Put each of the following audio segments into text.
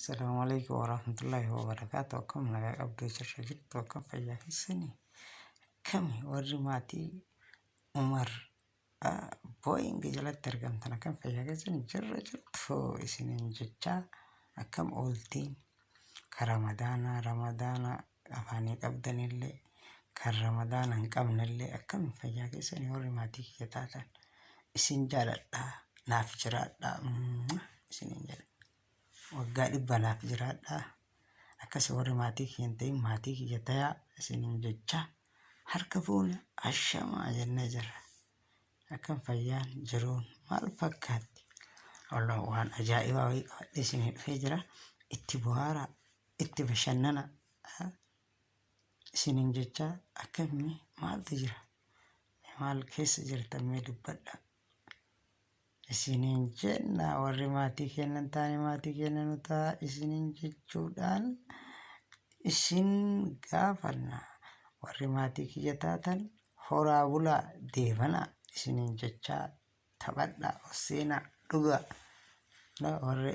السلام عليكم ورحمة الله وبركاته. كم لغا أبدو شاشجت وكم فيا السني كم ورماتي عمر بوينج جلت ترجم تنا كم فيا السني جرجت فو سنين جتا كم أولتين رمضان أفاني أبدن اللي كرمضان انقمن اللي كم فيا السني ورماتي يتاتا isin jaaladha naaf jiraadha isinin jedha waggaa 100 naaf jiraadha akkas warri maatii kiyyan ta'in maatii kiyya tayaa isinin jecha harka fuune ashamaa jennee jirra akkam fayyaan jiruun maal fakkaatti wallah waan ajaa'ibaa wayii qabadhee isinii dhufee jira itti bu'aaraa itti bashannana isinin jecha akkamii maaltu jira maal keessa jirtan mee dubbadha isinin jenna warri maatii kennan taane maatii kennan utaa isinin jechuudhaan isin gaafanna warri maatii kiyya taatan horaa bulaa deebana isinin jecha taphadha seenaa dhugaa warri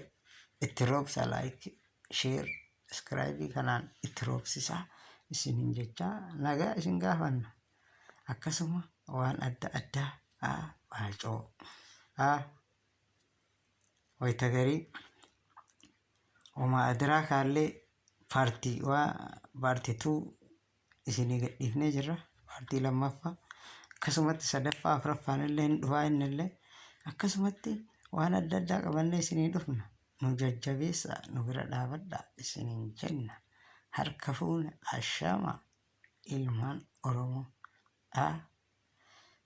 itti roobsa like share subscribe kanaan itti roobsisaa isinin jecha nagaa isin gaafanna akkasuma waan adda addaa baacoo waytagari وما أدراك عليه بارتي 2 إسني قديفني جرا بارتي لما فا كسمت سدفا أفرفان اللي هندوان اللي أكسمت وأنا ددا قبلني سنين دفنا نججبيسا نقرأ دابدا سنين جنة هركفون الشامة إلمان أرومو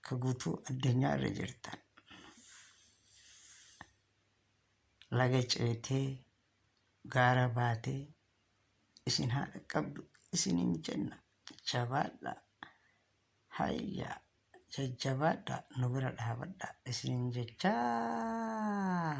كقوتو الدنيا رجرتان لقيت gaara baatee isin haadha qabdu isinin jenna jabaadha hayya jajjabaadha nu bira dhaabadha isinin jechaa